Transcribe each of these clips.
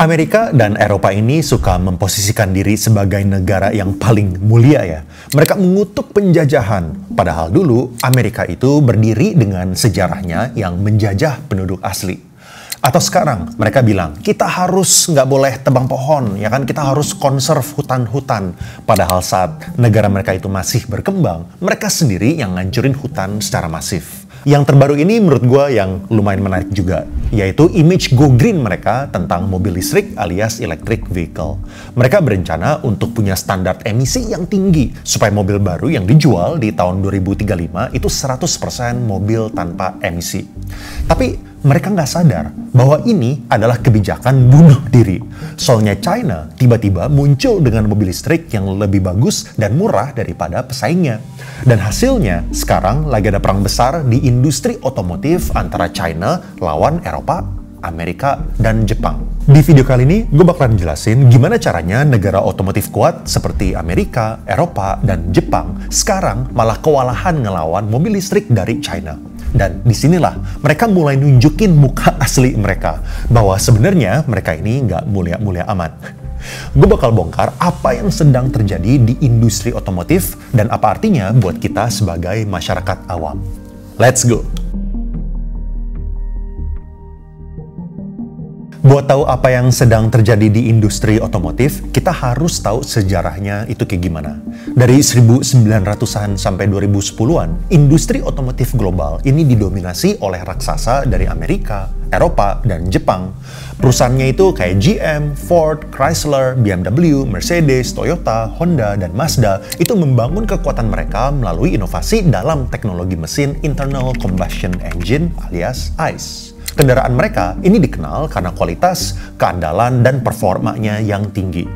Amerika dan Eropa ini suka memposisikan diri sebagai negara yang paling mulia ya. Mereka mengutuk penjajahan, padahal dulu Amerika itu berdiri dengan sejarahnya yang menjajah penduduk asli. Atau sekarang mereka bilang, kita harus nggak boleh tebang pohon, ya kan? Kita harus konserv hutan-hutan. Padahal saat negara mereka itu masih berkembang, mereka sendiri yang ngancurin hutan secara masif. Yang terbaru ini menurut gue yang lumayan menarik juga, yaitu image go green mereka tentang mobil listrik alias electric vehicle. Mereka berencana untuk punya standar emisi yang tinggi, supaya mobil baru yang dijual di tahun 2035 itu 100% mobil tanpa emisi. Tapi mereka nggak sadar bahwa ini adalah kebijakan bunuh diri. Soalnya China tiba-tiba muncul dengan mobil listrik yang lebih bagus dan murah daripada pesaingnya. Dan hasilnya sekarang lagi ada perang besar di industri otomotif antara China lawan Eropa, Amerika, dan Jepang. Di video kali ini gue bakalan jelasin gimana caranya negara otomotif kuat seperti Amerika, Eropa, dan Jepang sekarang malah kewalahan ngelawan mobil listrik dari China. Dan disinilah mereka mulai nunjukin muka asli mereka, bahwa sebenarnya mereka ini nggak mulia-mulia amat. Gue bakal bongkar apa yang sedang terjadi di industri otomotif dan apa artinya buat kita sebagai masyarakat awam. Let's go! Buat tahu apa yang sedang terjadi di industri otomotif, kita harus tahu sejarahnya itu kayak gimana. Dari 1900-an sampai 2010-an, industri otomotif global ini didominasi oleh raksasa dari Amerika, Eropa, dan Jepang. Perusahaannya itu kayak GM, Ford, Chrysler, BMW, Mercedes, Toyota, Honda, dan Mazda itu membangun kekuatan mereka melalui inovasi dalam teknologi mesin internal combustion engine alias ICE. Kendaraan mereka ini dikenal karena kualitas, keandalan, dan performanya yang tinggi.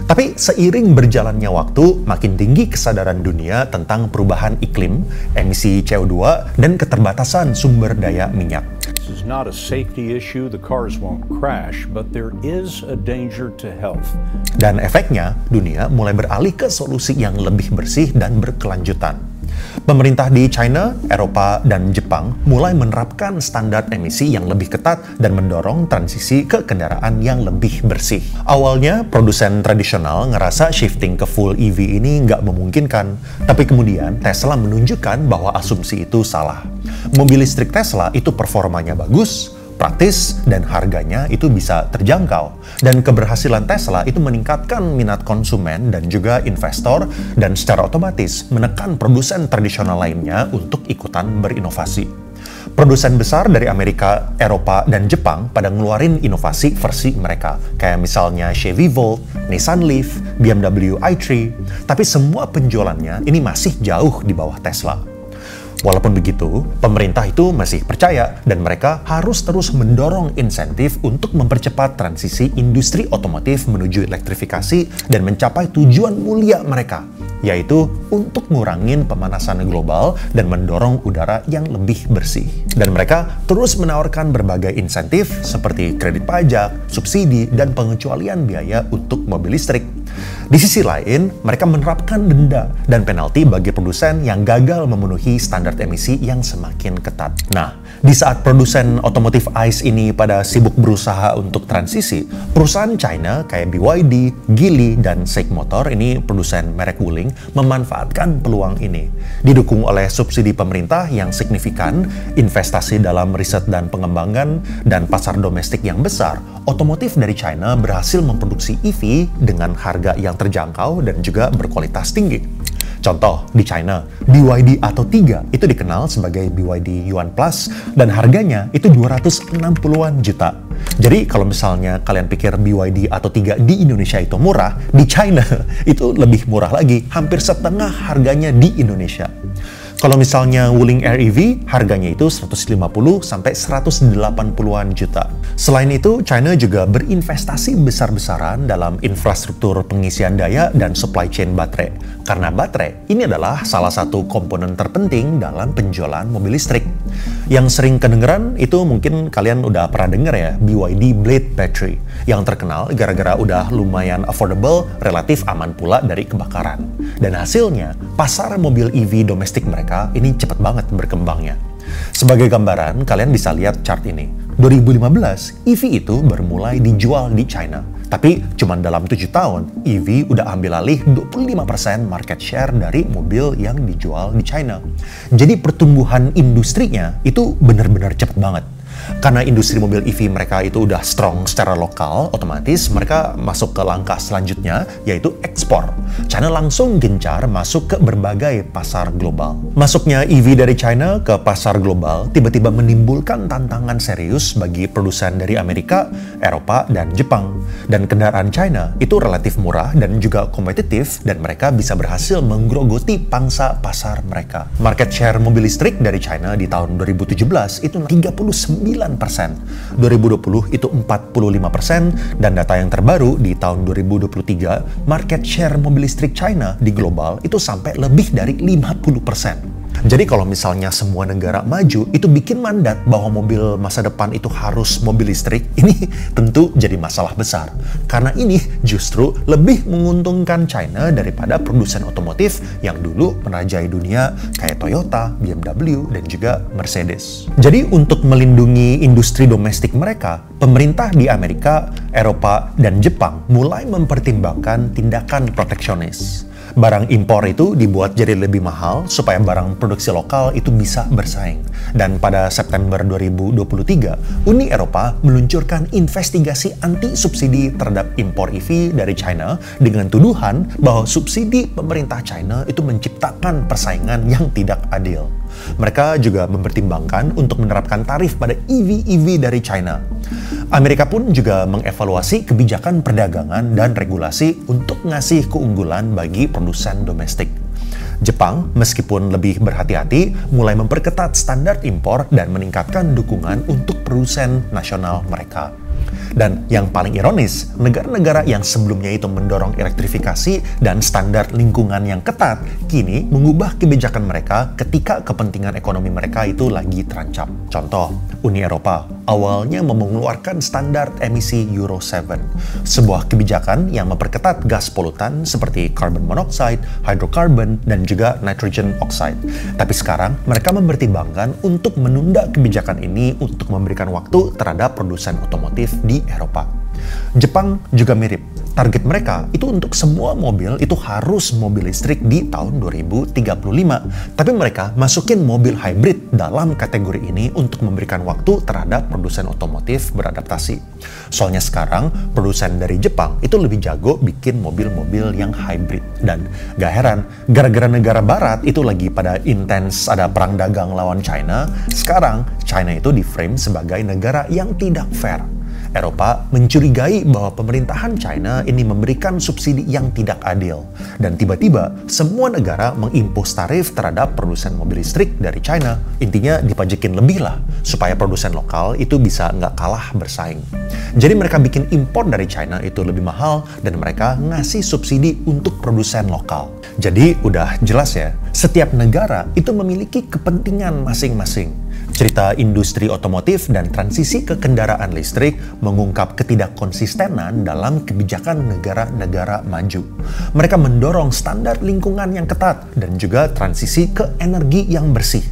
Tapi seiring berjalannya waktu, makin tinggi kesadaran dunia tentang perubahan iklim, emisi CO2, dan keterbatasan sumber daya minyak. This is not a safety issue, the cars won't crash, but there is a danger to health. Dan efeknya, dunia mulai beralih ke solusi yang lebih bersih dan berkelanjutan. Pemerintah di China, Eropa, dan Jepang mulai menerapkan standar emisi yang lebih ketat dan mendorong transisi ke kendaraan yang lebih bersih. Awalnya, produsen tradisional ngerasa shifting ke full EV ini nggak memungkinkan, tapi kemudian Tesla menunjukkan bahwa asumsi itu salah. Mobil listrik Tesla itu performanya bagus, praktis, dan harganya itu bisa terjangkau. Dan keberhasilan Tesla itu meningkatkan minat konsumen dan juga investor, dan secara otomatis menekan produsen tradisional lainnya untuk ikutan berinovasi. Produsen besar dari Amerika, Eropa, dan Jepang pada ngeluarin inovasi versi mereka, kayak misalnya Chevy Volt, Nissan Leaf, BMW i3, tapi semua penjualannya ini masih jauh di bawah Tesla. Walaupun begitu, pemerintah itu masih percaya dan mereka harus terus mendorong insentif untuk mempercepat transisi industri otomotif menuju elektrifikasi dan mencapai tujuan mulia mereka, yaitu untuk ngurangin pemanasan global dan mendorong udara yang lebih bersih. Dan mereka terus menawarkan berbagai insentif seperti kredit pajak, subsidi, dan pengecualian biaya untuk mobil listrik. Di sisi lain, mereka menerapkan denda dan penalti bagi produsen yang gagal memenuhi standar emisi yang semakin ketat. Nah, di saat produsen otomotif ICE ini pada sibuk berusaha untuk transisi, perusahaan China kayak BYD, Geely, dan SAIC Motor, ini produsen merek Wuling, memanfaatkan peluang ini. Didukung oleh subsidi pemerintah yang signifikan, investasi dalam riset dan pengembangan, dan pasar domestik yang besar, otomotif dari China berhasil memproduksi EV dengan harga yang terjangkau dan juga berkualitas tinggi. Contoh, di China, BYD Atto 3 itu dikenal sebagai BYD Yuan Plus dan harganya itu 260-an juta. Jadi kalau misalnya kalian pikir BYD Atto 3 di Indonesia itu murah, di China itu lebih murah lagi, hampir setengah harganya di Indonesia. Kalau misalnya Wuling Air EV, harganya itu 150 sampai 180-an juta. Selain itu, China juga berinvestasi besar-besaran dalam infrastruktur pengisian daya dan supply chain baterai. Karena baterai ini adalah salah satu komponen terpenting dalam penjualan mobil listrik. Yang sering kedengeran itu mungkin kalian udah pernah denger ya, BYD Blade Battery, yang terkenal gara-gara udah lumayan affordable, relatif aman pula dari kebakaran. Dan hasilnya, pasar mobil EV domestik mereka ini cepat banget berkembangnya. Sebagai gambaran, kalian bisa lihat chart ini. 2015, EV itu bermulai dijual di China. Tapi cuma dalam 7 tahun, EV udah ambil alih 25% market share dari mobil yang dijual di China. Jadi pertumbuhan industrinya itu benar-benar cepat banget. Karena industri mobil EV mereka itu udah strong secara lokal, otomatis mereka masuk ke langkah selanjutnya, yaitu ekspor. China langsung gencar masuk ke berbagai pasar global. Masuknya EV dari China ke pasar global tiba-tiba menimbulkan tantangan serius bagi produsen dari Amerika, Eropa, dan Jepang. Dan kendaraan China itu relatif murah dan juga kompetitif, dan mereka bisa berhasil menggerogoti pangsa pasar mereka. Market share mobil listrik dari China di tahun 2017 itu 39%, 2020 itu 45%, dan data yang terbaru di tahun 2023, market share mobil listrik China di global itu sampai lebih dari 50%. Jadi kalau misalnya semua negara maju itu bikin mandat bahwa mobil masa depan itu harus mobil listrik, ini tentu jadi masalah besar. Karena ini justru lebih menguntungkan China daripada produsen otomotif yang dulu merajai dunia kayak Toyota, BMW, dan juga Mercedes. Jadi untuk melindungi industri domestik mereka, pemerintah di Amerika, Eropa, dan Jepang mulai mempertimbangkan tindakan proteksionis. Barang impor itu dibuat jadi lebih mahal supaya barang produksi lokal itu bisa bersaing. Dan pada September 2023, Uni Eropa meluncurkan investigasi anti-subsidi terhadap impor EV dari China dengan tuduhan bahwa subsidi pemerintah China itu menciptakan persaingan yang tidak adil. Mereka juga mempertimbangkan untuk menerapkan tarif pada EV dari China. Amerika pun juga mengevaluasi kebijakan perdagangan dan regulasi untuk ngasih keunggulan bagi produsen domestik. Jepang, meskipun lebih berhati-hati, mulai memperketat standar impor dan meningkatkan dukungan untuk produsen nasional mereka. Dan yang paling ironis, negara-negara yang sebelumnya itu mendorong elektrifikasi dan standar lingkungan yang ketat, kini mengubah kebijakan mereka ketika kepentingan ekonomi mereka itu lagi terancam. Contoh, Uni Eropa awalnya mengeluarkan standar emisi Euro 7, sebuah kebijakan yang memperketat gas polutan seperti carbon monoxide, hydrocarbon, dan juga nitrogen oxide. Tapi sekarang mereka mempertimbangkan untuk menunda kebijakan ini untuk memberikan waktu terhadap produsen otomotif di Eropa. Jepang juga mirip. Target mereka itu untuk semua mobil itu harus mobil listrik di tahun 2035. Tapi mereka masukin mobil hybrid dalam kategori ini untuk memberikan waktu terhadap produsen otomotif beradaptasi. Soalnya sekarang produsen dari Jepang itu lebih jago bikin mobil-mobil yang hybrid. Dan gak heran, gara-gara negara barat itu lagi pada intens ada perang dagang lawan China, sekarang China itu di-frame sebagai negara yang tidak fair. Eropa mencurigai bahwa pemerintahan China ini memberikan subsidi yang tidak adil. Dan tiba-tiba, semua negara mengimpos tarif terhadap produsen mobil listrik dari China. Intinya dipajakin lebih lah, supaya produsen lokal itu bisa nggak kalah bersaing. Jadi mereka bikin impor dari China itu lebih mahal, dan mereka ngasih subsidi untuk produsen lokal. Jadi udah jelas ya, setiap negara itu memiliki kepentingan masing-masing. Cerita industri otomotif dan transisi ke kendaraan listrik mengungkap ketidakkonsistenan dalam kebijakan negara-negara maju. Mereka mendorong standar lingkungan yang ketat dan juga transisi ke energi yang bersih.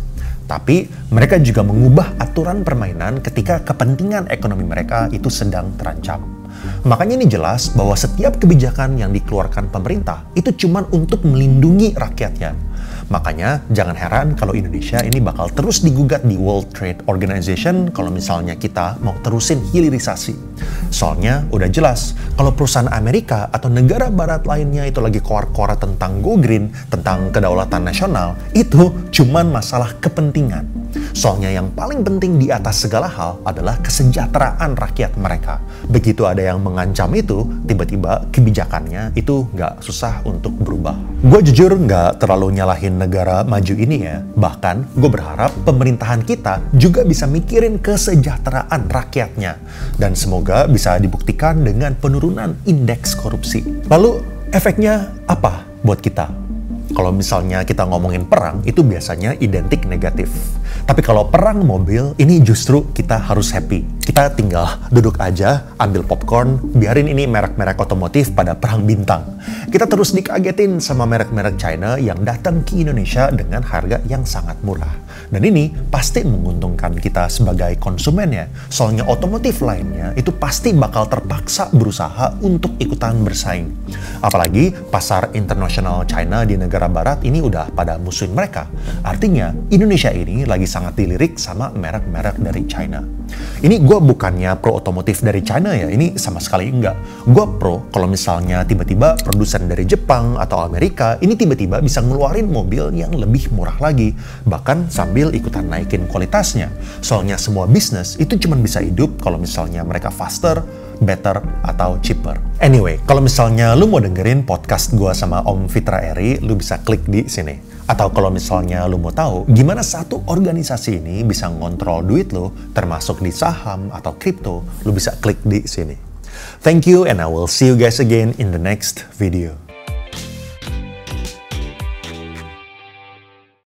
Tapi mereka juga mengubah aturan permainan ketika kepentingan ekonomi mereka itu sedang terancam. Makanya ini jelas bahwa setiap kebijakan yang dikeluarkan pemerintah itu cuma untuk melindungi rakyatnya. Makanya jangan heran kalau Indonesia ini bakal terus digugat di World Trade Organization kalau misalnya kita mau terusin hilirisasi. Soalnya udah jelas kalau perusahaan Amerika atau negara barat lainnya itu lagi koar-koar tentang go green, tentang kedaulatan nasional, itu cuman masalah kepentingan. Soalnya yang paling penting di atas segala hal adalah kesejahteraan rakyat mereka. Begitu ada yang mengancam itu, tiba-tiba kebijakannya itu nggak susah untuk berubah. Gue jujur nggak terlalu nyalahin negara maju ini ya. Bahkan gue berharap pemerintahan kita juga bisa mikirin kesejahteraan rakyatnya. Dan semoga bisa dibuktikan dengan penurunan indeks korupsi. Lalu efeknya apa buat kita? Kalau misalnya kita ngomongin perang, itu biasanya identik negatif. Tapi kalau perang mobil, ini justru kita harus happy. Kita tinggal duduk aja, ambil popcorn, biarin ini merek-merek otomotif pada perang bintang. Kita terus dikagetin sama merek-merek China yang datang ke Indonesia dengan harga yang sangat murah. Dan ini pasti menguntungkan kita sebagai konsumennya. Soalnya otomotif lainnya itu pasti bakal terpaksa berusaha untuk ikutan bersaing. Apalagi pasar internasional China di negara barat ini udah pada musuhin mereka. Artinya Indonesia ini lagi sangat dilirik sama merek-merek dari China. Ini gue bukannya pro otomotif dari China ya, ini sama sekali enggak. Gue pro kalau misalnya tiba-tiba produsen dari Jepang atau Amerika ini tiba-tiba bisa ngeluarin mobil yang lebih murah lagi, bahkan sambil ikutan naikin kualitasnya. Soalnya semua bisnis itu cuma bisa hidup kalau misalnya mereka faster, better, atau cheaper. Anyway, kalau misalnya lu mau dengerin podcast gue sama Om Fitra Eri, lu bisa klik di sini. Atau kalau misalnya lu mau tahu gimana satu organisasi ini bisa ngontrol duit lu, termasuk di saham atau kripto, lu bisa klik di sini. Thank you and I will see you guys again in the next video.